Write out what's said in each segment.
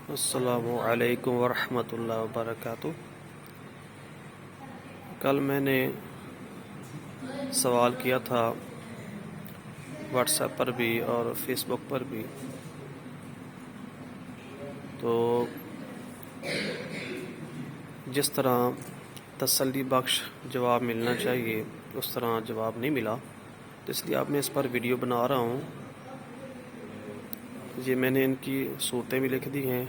السلام علیکم ورحمۃ اللہ وبرکاتہ۔ کل میں نے سوال کیا تھا واٹس ایپ پر بھی اور فیس بک پر بھی، تو جس طرح تسلی بخش جواب ملنا چاہیے اس طرح جواب نہیں ملا، تو اس لیے اب میں اس پر ویڈیو بنا رہا ہوں۔ یہ میں نے ان کی صورتیں بھی لکھ دی ہیں،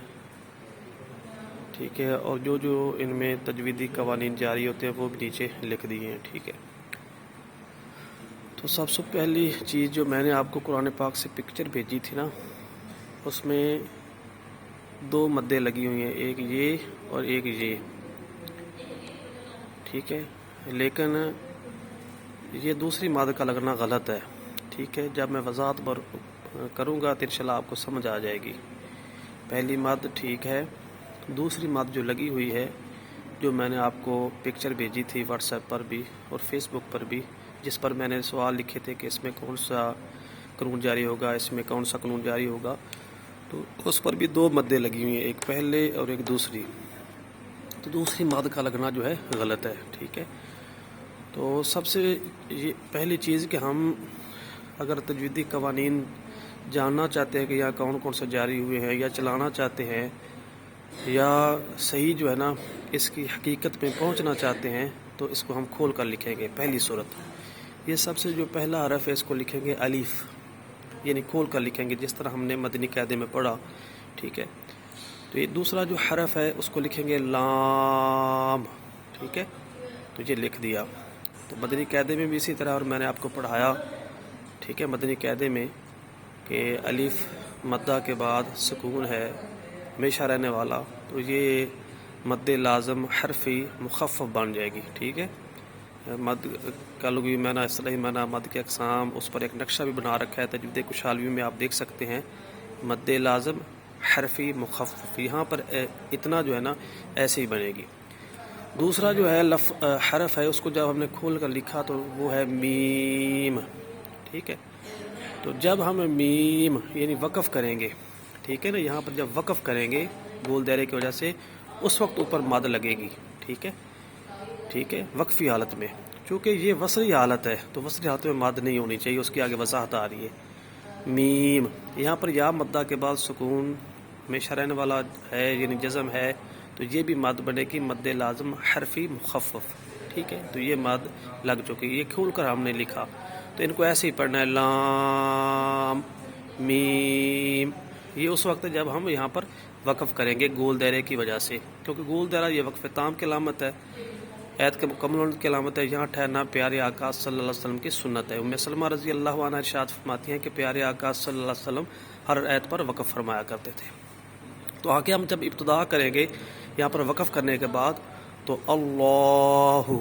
ٹھیک ہے، اور جو ان میں تجویدی قوانین جاری ہوتے ہیں وہ بھی نیچے لکھ دیے ہیں، ٹھیک ہے۔ تو سب سے پہلی چیز جو میں نے آپ کو قرآن پاک سے پکچر بھیجی تھی نا، اس میں دو مدیں لگی ہوئی ہیں، ایک یہ اور ایک یہ، ٹھیک ہے، لیکن یہ دوسری مد کا لگنا غلط ہے، ٹھیک ہے۔ جب میں وضاحت پر کروں گا تو انشاءاللہ آپ کو سمجھ آ جائے گی۔ پہلی مد ٹھیک ہے، دوسری مد جو لگی ہوئی ہے، جو میں نے آپ کو پکچر بھیجی تھی واٹس ایپ پر بھی اور فیس بک پر بھی، جس پر میں نے سوال لکھے تھے کہ اس میں کون سا قانون جاری ہوگا، اس میں کون سا قانون جاری ہوگا، تو اس پر بھی دو مدیں لگی ہوئی ہیں، ایک پہلے اور ایک دوسری۔ تو دوسری مد کا لگنا جو ہے غلط ہے، ٹھیک ہے۔ تو سب سے یہ پہلی چیز کہ ہم اگر تجویدی قوانین جاننا چاہتے ہیں کہ یا کون کون سے جاری ہوئے ہیں یا چلانا چاہتے ہیں یا صحیح جو ہے نا اس کی حقیقت میں پہنچنا چاہتے ہیں، تو اس کو ہم کھول کر لکھیں گے۔ پہلی صورت، یہ سب سے جو پہلا حرف ہے اس کو لکھیں گے الف، یعنی کھول کر لکھیں گے جس طرح ہم نے مدنی قاعدے میں پڑھا، ٹھیک ہے۔ تو یہ دوسرا جو حرف ہے اس کو لکھیں گے لام، ٹھیک ہے، تو یہ لکھ دیا۔ تو مدنی قاعدے میں بھی اسی طرح، اور میں نے آپ کو پڑھایا، ٹھیک ہے، مدنی قاعدے میں کہ الف مدہ کے بعد سکون ہے ہمیشہ رہنے والا، تو یہ مد لازم حرفی مخفف بن جائے گی، ٹھیک ہے۔ مد کا لغوی معنی، اصطلاحی معنی، مد کے اقسام، اس پر ایک نقشہ بھی بنا رکھا ہے تجوید کشالوی میں، آپ دیکھ سکتے ہیں۔ مد لازم حرفی مخفف، یہاں پر اتنا جو ہے نا ایسے ہی بنے گی۔ دوسرا جو ہے حرف ہے، اس کو جب ہم نے کھول کر لکھا تو وہ ہے میم، ٹھیک ہے۔ تو جب ہم میم یعنی وقف کریں گے، ٹھیک ہے نا، یہاں پر جب وقف کریں گے گول دائرے کی وجہ سے، اس وقت اوپر مد لگے گی، ٹھیک ہے، ٹھیک ہے، وقفی حالت میں۔ چونکہ یہ وصلی حالت ہے تو وصلی حالت میں مد نہیں ہونی چاہیے، اس کی آگے وضاحت آ رہی ہے۔ میم، یہاں پر یا مدہ کے بعد سکون ہمیشہ رہنے والا ہے یعنی جزم ہے، تو یہ بھی مد بنے گی مد لازم حرفی مخفف، ٹھیک ہے۔ تو یہ مد لگ چکی، یہ کھول کر ہم نے لکھا، تو ان کو ایسے ہی پڑھنا ہے، لام میم۔ یہ اس وقت جب ہم یہاں پر وقف کریں گے گول دائرے کی وجہ سے، کیونکہ گول دائرہ یہ وقف تام کی علامت ہے، عید کے مکمل ہونے کی علامت ہے، یہاں ٹھہرنا پیارے آقا صلی اللہ علیہ وسلم کی سنت ہے۔ ام سلمہ رضی اللہ عنہ ارشاد فرماتی ہیں کہ پیارے آقا صلی اللہ علیہ وسلم ہر عید پر وقف فرمایا کرتے تھے۔ تو آگے ہم جب ابتدا کریں گے یہاں پر وقف کرنے کے بعد، تو اللہ،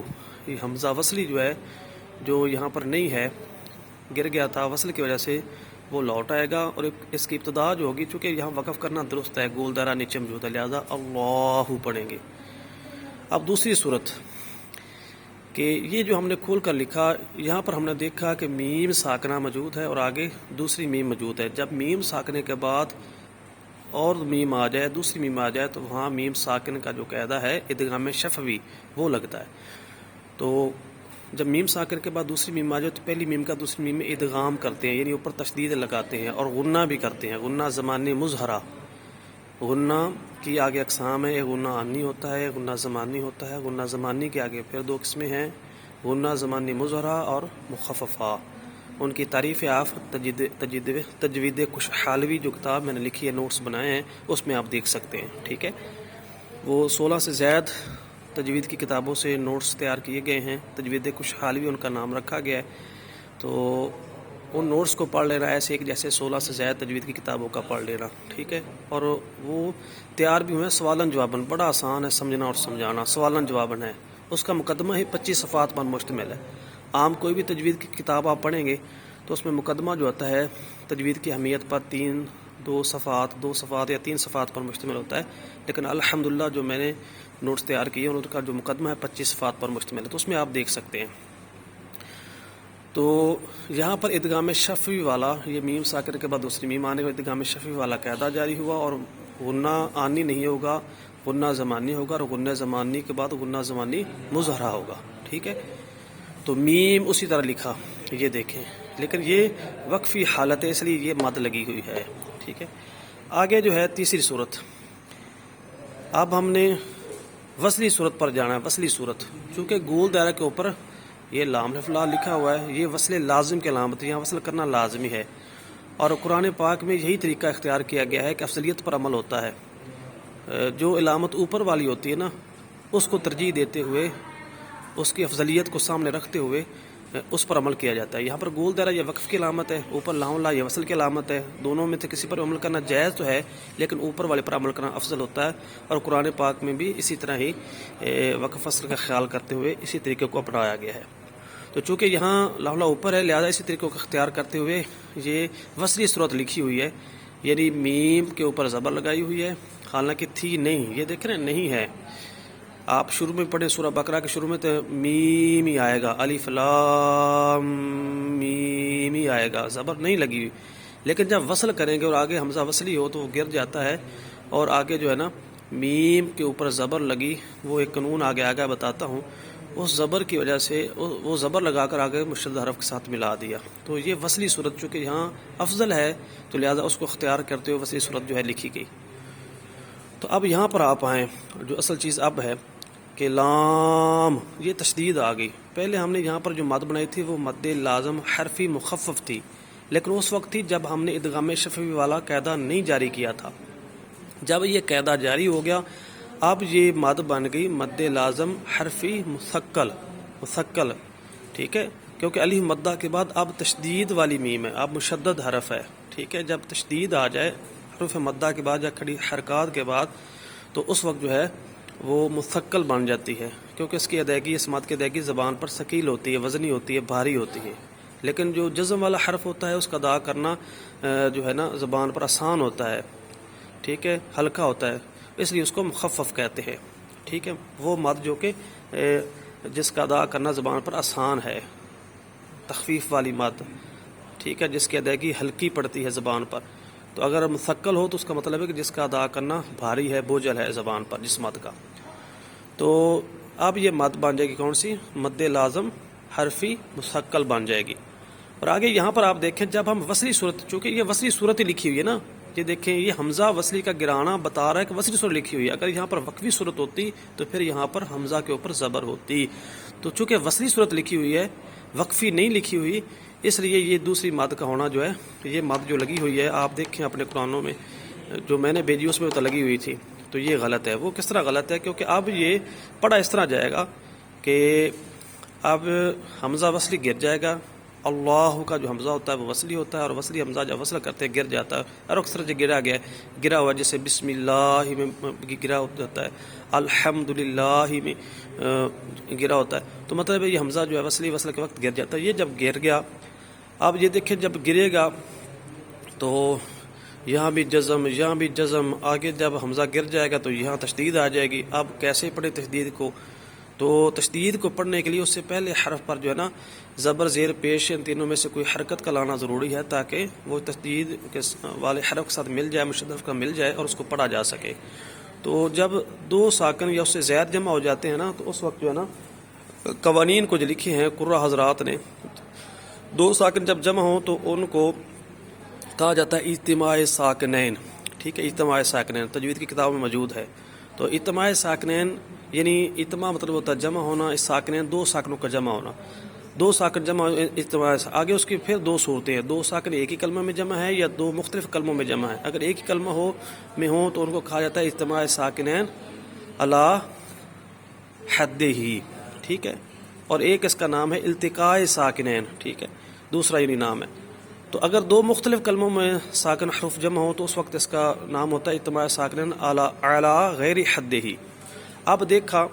یہ حمزہ وصلی جو ہے، جو یہاں پر نہیں ہے، گر گیا تھا وصل کی وجہ سے، وہ لوٹ آئے گا، اور اس کی ابتدا جو ہوگی، چونکہ یہاں وقف کرنا درست ہے، گول دائرہ نیچے موجود ہے، لہذا اللہ پڑھیں گے۔ اب دوسری صورت کہ یہ جو ہم نے کھول کر لکھا، یہاں پر ہم نے دیکھا کہ میم ساکنہ موجود ہے اور آگے دوسری میم موجود ہے۔ جب میم ساکنے کے بعد اور میم آ جائے، دوسری میم آ جائے، تو وہاں میم ساکن کا جو قاعدہ ہے ادغام شفوی وہ لگتا ہے۔ تو جب میم ساکن کے بعد دوسری میم آ جائے تو پہلی میم کا دوسری میم میں ادغام کرتے ہیں، یعنی اوپر تشدید لگاتے ہیں، اور غنہ بھی کرتے ہیں۔ غنہ زمانی مظہرہ، غنہ کی آگے اقسام ہے، ایک غنہ انی ہوتا ہے، ایک غنہ زمانی ہوتا ہے۔ غنہ زمانی کے آگے پھر دو قسمیں ہیں، غنہ زمانی مظہرہ اور مخففہ۔ ان کی تعریف آپ تجوید کشالوی جو کتاب میں نے لکھی ہے، نوٹس بنائے ہیں، اس میں آپ دیکھ سکتے ہیں، ٹھیک ہے۔ وہ 16 سے زائد تجوید کی کتابوں سے نوٹس تیار کیے گئے ہیں، تجوید کشالوی ان کا نام رکھا گیا ہے۔ تو ان نوٹس کو پڑھ لینا ایسے ایک جیسے 16 سے زائد تجوید کی کتابوں کا پڑھ لینا، ٹھیک ہے۔ اور وہ تیار بھی ہوئے سوالن جوابن، بڑا آسان ہے سمجھنا اور سمجھانا، سوالن جوابن ہے۔ اس کا مقدمہ ہی 25 صفحات پر مشتمل ہے۔ عام کوئی بھی تجوید کی کتاب آپ پڑھیں گے تو اس میں مقدمہ جو ہوتا ہے تجوید کی اہمیت پر دو صفحات یا 3 صفحات پر مشتمل ہوتا ہے، لیکن الحمدللہ جو میں نے نوٹس تیار کیے ہیں ان کا جو مقدمہ ہے 25 صفحات پر مشتمل ہے، تو اس میں آپ دیکھ سکتے ہیں۔ تو یہاں پر ادغام شفوی والا، یہ میم ساکن کے بعد دوسری میم آنے کا ادغام شفوی والا قاعدہ جاری ہوا، اور غنہ آنی نہیں ہوگا، غنہ زمانی ہوگا، اور غنہ زمانی کے بعد غنہ زمانی مظہرہ ہوگا، ٹھیک ہے۔ تو میم اسی طرح لکھا، یہ دیکھیں، لیکن یہ وقفی حالت ہے، اس لیے یہ مد لگی ہوئی ہے، ٹھیک ہے۔ آگے جو ہے تیسری صورت، اب ہم نے وصلی صورت پر جانا ہے، وصلی صورت، چونکہ گول دائرہ کے اوپر یہ لام حرف لا لکھا ہوا ہے، یہ وصل لازم کی علامت ہے، یہاں وصل کرنا لازمی ہے، اور قرآن پاک میں یہی طریقہ اختیار کیا گیا ہے کہ افضلیت پر عمل ہوتا ہے، جو علامت اوپر والی ہوتی ہے نا اس کو ترجیح دیتے ہوئے، اس کی افضلیت کو سامنے رکھتے ہوئے اس پر عمل کیا جاتا ہے۔ یہاں پر گول دائرہ یہ وقف کی علامت ہے، اوپر لام لا یہ وصل کی علامت ہے، دونوں میں سے کسی پر عمل کرنا جائز تو ہے، لیکن اوپر والے پر عمل کرنا افضل ہوتا ہے، اور قرآن پاک میں بھی اسی طرح ہی وقف وصل کا خیال کرتے ہوئے اسی طریقے کو اپنایا گیا ہے۔ تو چونکہ یہاں لام لا اوپر ہے، لہذا اسی طریقے کو اختیار کرتے ہوئے یہ وصلی صورت لکھی ہوئی ہے، یعنی میم کے اوپر زبر لگائی ہوئی ہے، حالانکہ تھی نہیں، یہ دیکھ رہے ہیں نہیں ہے۔ آپ شروع میں پڑھیں سورہ بقرہ کے شروع میں تو میم ہی آئے گا، الف لام میم ہی آئے گا، زبر نہیں لگی ہوئی، لیکن جب وصل کریں گے اور آگے حمزہ وصلی ہو تو وہ گر جاتا ہے، اور آگے جو ہے نا میم کے اوپر زبر لگی، وہ ایک قانون آگے بتاتا ہوں، اس زبر کی وجہ سے وہ زبر لگا کر آگے مشدد حرف کے ساتھ ملا دیا، تو یہ وصلی صورت چونکہ یہاں افضل ہے تو لہذا اس کو اختیار کرتے ہوئے وصلی صورت جو ہے لکھی گئی۔ تو اب یہاں پر آپ آئیں، جو اصل چیز اب ہے کہ لام، یہ تشدید آ گئی۔ پہلے ہم نے یہاں پر جو مد بنائی تھی وہ مد لازم حرفی مخفف تھی، لیکن اس وقت تھی جب ہم نے ادغام شفوی والا قاعدہ نہیں جاری کیا تھا۔ جب یہ قاعدہ جاری ہو گیا اب یہ مد بن گئی مد لازم حرفی مثقل، ٹھیک ہے، کیونکہ الف مدہ کے بعد اب تشدید والی میم ہے، اب مشدد حرف ہے، ٹھیک ہے۔ جب تشدید آ جائے حرف مدہ کے بعد یا کھڑی حرکات کے بعد تو اس وقت جو ہے وہ مثقل بن جاتی ہے، کیونکہ اس کی ادائیگی، اس مد کی ادائیگی زبان پر ثقیل ہوتی ہے، وزنی ہوتی ہے، بھاری ہوتی ہے، لیکن جو جزم والا حرف ہوتا ہے اس کا ادا کرنا جو ہے نا زبان پر آسان ہوتا ہے، ٹھیک ہے، ہلکا ہوتا ہے، اس لیے اس کو مخفف کہتے ہیں، ٹھیک ہے۔ وہ مد جو کہ جس کا ادا کرنا زبان پر آسان ہے، تخفیف والی مد، ٹھیک ہے، جس کی ادائیگی ہلکی پڑتی ہے زبان پر۔ تو اگر مثقل ہو تو اس کا مطلب ہے کہ جس کا ادا کرنا بھاری ہے، بوجھل ہے زبان پر جس مد کا۔ تو اب یہ مد بن جائے گی کون سی؟ مد لازم حرفی مثقل بن جائے گی۔ اور آگے یہاں پر آپ دیکھیں جب ہم وصلی صورت، چونکہ یہ وصلی صورت ہی لکھی ہوئی ہے نا، یہ دیکھیں یہ حمزہ وصلی کا گرانا بتا رہا ہے کہ وصلی صورت لکھی ہوئی ہے، اگر یہاں پر وقفی صورت ہوتی تو پھر یہاں پر حمزہ کے اوپر زبر ہوتی، تو چونکہ وصلی صورت لکھی ہوئی ہے، وقفی نہیں لکھی ہوئی، اس لیے یہ دوسری مد کا ہونا جو ہے، یہ مد جو لگی ہوئی ہے آپ دیکھیں اپنے قرآنوں میں جو میں نے بھیجی اس میں تو لگی ہوئی تھی، تو یہ غلط ہے۔ وہ کس طرح غلط ہے؟ کیونکہ اب یہ پڑھا اس طرح جائے گا کہ اب حمزہ وصلی گر جائے گا، اللہ کا جو حمزہ ہوتا ہے وہ وصلی ہوتا ہے، اور وصلی حمزہ جب وصل کرتے گر جاتا ہے، اور اکثر جو گرا ہوا جیسے بسم اللہ میں گرا ہوتا ہے، الحمدللہ میں گرا ہوتا ہے، تو مطلب یہ حمزہ جو ہے وصل کے وقت گر جاتا ہے۔ یہ جب گر گیا اب یہ دیکھیں جب گرے گا تو یہاں بھی جزم، آگے جب حمزہ گر جائے گا تو یہاں تشدید آ جائے گی۔ اب کیسے پڑھیں تشدید کو؟ تو تشدید کو پڑھنے کے لیے اس سے پہلے حرف پر جو ہے نا زبر زیر پیش ان تینوں میں سے کوئی حرکت کا لانا ضروری ہے تاکہ وہ تشدید کے والے حرف کے ساتھ مل جائے، مشدد کا مل جائے اور اس کو پڑھا جا سکے۔ تو جب دو ساکن یا اس سے زیادہ جمع ہو جاتے ہیں نا تو اس وقت جو ہے نا قوانین کو جو لکھے ہیں قرہ حضرات نے، دو ساکن جب جمع ہوں تو ان کو کہا جاتا ہے اجتماع ساکنین، ٹھیک ہے، اجتماع ساکنین تجوید کی کتاب میں موجود ہے۔ تو اجتماع ساکنین یعنی اجتماع مطلب ہوتا ہے جمع ہونا، اس ساکنین دو ساکنوں کا جمع ہونا، دو ساکن جمع اجتماع، آگے اس کی پھر دو صورتیں ہیں، دو ساکن ایک ہی کلمہ میں جمع ہے یا دو مختلف کلموں میں جمع ہے۔ اگر ایک ہی کلمہ ہو تو ان کو کہا جاتا ہے اجتماع ساکنین علی حدہ، ٹھیک ہے، اور ایک اس کا نام ہے التقاء ساکنین، ٹھیک ہے، دوسرا یعنی نام ہے۔ تو اگر دو مختلف کلموں میں ساکن حروف جمع ہو تو اس وقت اس کا نام ہوتا ہے اجتماع ساکنین علی غیر حدہ۔ اب دیکھا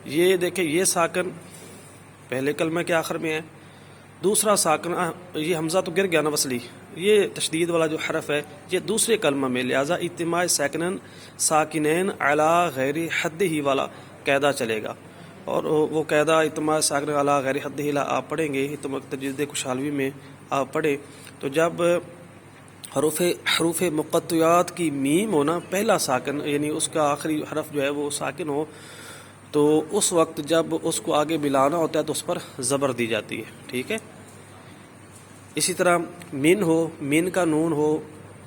یہ دیکھیں یہ ساکن پہلے کلمہ کے آخر میں ہے، دوسرا ساکن یہ حمزہ تو گر گیا نا وصلی، یہ تشدید والا جو حرف ہے یہ دوسرے کلمہ میں، لہذا اجتماع ساکنین علی غیر حدہ والا قاعدہ چلے گا، اور وہ قاعدہ اجتماع ساکنین علی غیر حدہ آپ پڑھیں گے تجوید کشالوی میں آپ پڑھیں تو جب حروف مقطعات کی میم ہونا پہلا ساکن، یعنی اس کا آخری حرف جو ہے وہ ساکن ہو، تو اس وقت جب اس کو آگے ملانا ہوتا ہے تو اس پر زبر دی جاتی ہے، ٹھیک ہے۔ اسی طرح من ہو، من کا نون ہو،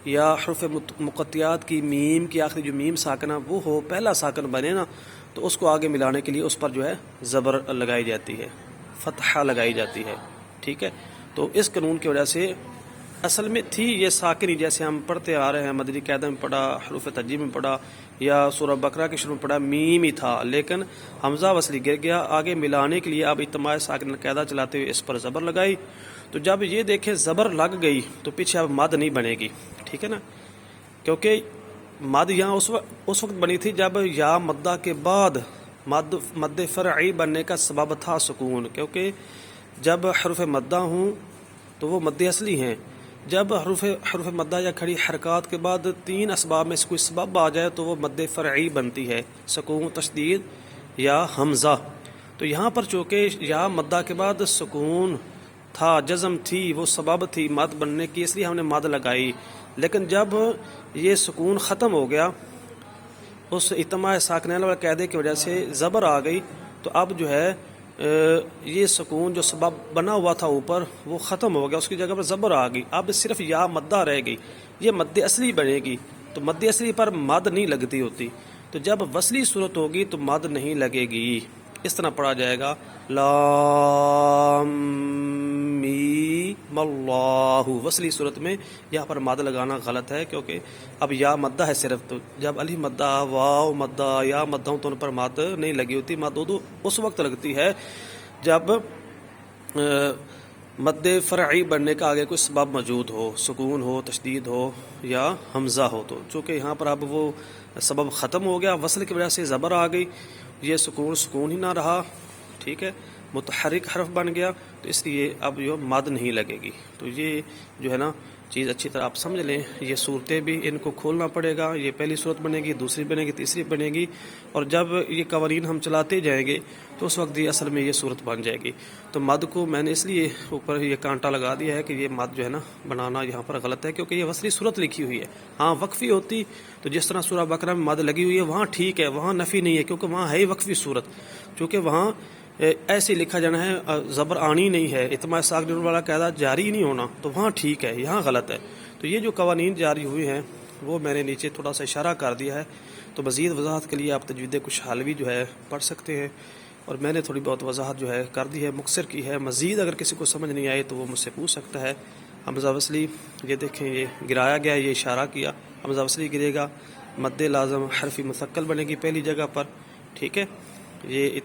یا حروف مقطعات کی میم کی آخری جو میم ساکنہ وہ ہو، پہلا ساکن بنے نا، تو اس کو آگے ملانے کے لیے اس پر جو ہے زبر لگائی جاتی ہے، فتحہ لگائی جاتی ہے، ٹھیک ہے۔ تو اس قانون کی وجہ سے اصل میں تھی یہ ساکنی، جیسے ہم پڑھتے آ رہے ہیں، مدنی قاعدہ میں پڑھا، حروف ترجیع میں پڑھا، یا سورہ بقرہ کے شروع میں پڑھا، میم ہی تھا، لیکن حمزہ وصلی گر گیا، آگے ملانے کے لیے اب اجتماع ساکن قاعدہ چلاتے ہوئے اس پر زبر لگائی، تو جب یہ دیکھیں زبر لگ گئی تو پیچھے اب مد نہیں بنے گی، ٹھیک ہے نا، کیونکہ مد یہاں اس وقت بنی تھی جب یا مدہ کے بعد مد فرعی بننے کا سبب تھا سکون، کیونکہ جب حروف مدہ ہوں تو وہ مد اصلی ہیں، جب حروف مدہ یا کھڑی حرکات کے بعد تین اسباب میں سے کوئی سبب آ جائے تو وہ مد فرعی بنتی ہے، سکون، تشدید یا حمزہ۔ تو یہاں پر چونکہ یا مدہ کے بعد سکون تھا، جزم تھی، وہ سبب تھی مد بننے کی، اس لیے ہم نے مد لگائی، لیکن جب یہ سکون ختم ہو گیا اس اجتماع ساکنین والے قاعدے کی وجہ سے زبر آ گئی، تو اب جو ہے یہ سکون جو سبب بنا ہوا تھا اوپر وہ ختم ہو گیا، اس کی جگہ پر زبر آ گئی، اب صرف یا مدہ رہ گئی، یہ مد اصلی بنے گی، تو مد اصلی پر مد نہیں لگتی ہوتی، تو جب وصلی صورت ہوگی تو مد نہیں لگے گی، اس طرح پڑھا جائے گا لام میم اللہ۔ وصلی صورت میں یہاں پر مد لگانا غلط ہے، کیونکہ اب یا مدہ ہے صرف، تو جب علی مدہ، واو مدہ، یا مدہ تو ان پر مد نہیں لگی ہوتی، مد اس وقت لگتی ہے جب مد فرعی بننے کا آگے کوئی سبب موجود ہو، سکون ہو، تشدید ہو یا حمزہ ہو، تو چونکہ یہاں پر اب وہ سبب ختم ہو گیا، وصل کی وجہ سے زبر آ گئی، یہ سکون ہی نہ رہا، ٹھیک ہے، متحرک حرف بن گیا، تو اس لیے اب یہ مد نہیں لگے گی۔ تو یہ جو ہے نا چیز اچھی طرح آپ سمجھ لیں، یہ صورتیں بھی ان کو کھولنا پڑے گا، یہ پہلی صورت بنے گی، دوسری بنے گی، تیسری بنے گی، اور جب یہ قوانین ہم چلاتے جائیں گے تو اس وقت یہ اصل میں یہ صورت بن جائے گی۔ تو مد کو میں نے اس لیے اوپر یہ کانٹا لگا دیا ہے کہ یہ مد جو ہے نا بنانا یہاں پر غلط ہے، کیونکہ یہ وصلی صورت لکھی ہوئی ہے۔ ہاں وقفی ہوتی تو جس طرح سورہ بقرہ میں مد لگی ہوئی ہے وہاں ٹھیک ہے، وہاں نفی نہیں ہے، کیونکہ وہاں ہے وقفی صورت، چونکہ وہاں ایسے لکھا جانا ہے، زبر آنی نہیں ہے، اجتماع ساکنین والا قاعدہ جاری نہیں ہونا، تو وہاں ٹھیک ہے، یہاں غلط ہے۔ تو یہ جو قوانین جاری ہوئے ہیں وہ میں نے نیچے تھوڑا سا اشارہ کر دیا ہے، تو مزید وضاحت کے لیے آپ تجوید کچھ حالوی جو ہے پڑھ سکتے ہیں، اور میں نے تھوڑی بہت وضاحت جو ہے کر دی ہے، مختصر کی ہے، مزید اگر کسی کو سمجھ نہیں آئے تو وہ مجھ سے پوچھ سکتا ہے۔ حمزہ وصلی یہ دیکھیں، یہ گرایا گیا، یہ اشارہ کیا، حمزہ وصلی گرے گا، مد لازم حرف مثقل بنے گی پہلی جگہ پر، ٹھیک ہے، یہ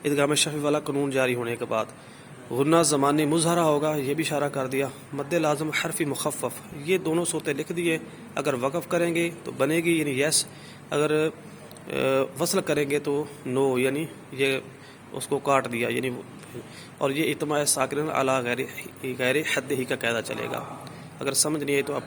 ادغام شفوی والا قانون جاری ہونے کے بعد غنہ زمانی مظہرہ ہوگا، یہ بھی اشارہ کر دیا، مد لازم حرف مخفف، یہ دونوں صورتیں لکھ دیے، اگر وقف کریں گے تو بنے گی یعنی یس، اگر وصل کریں گے تو نو، یعنی یہ اس کو کاٹ دیا، یعنی اور یہ اجتماع ساکنین علی غیر حد ہی کا قاعدہ چلے گا۔ اگر سمجھ نہیں آئی تو آپ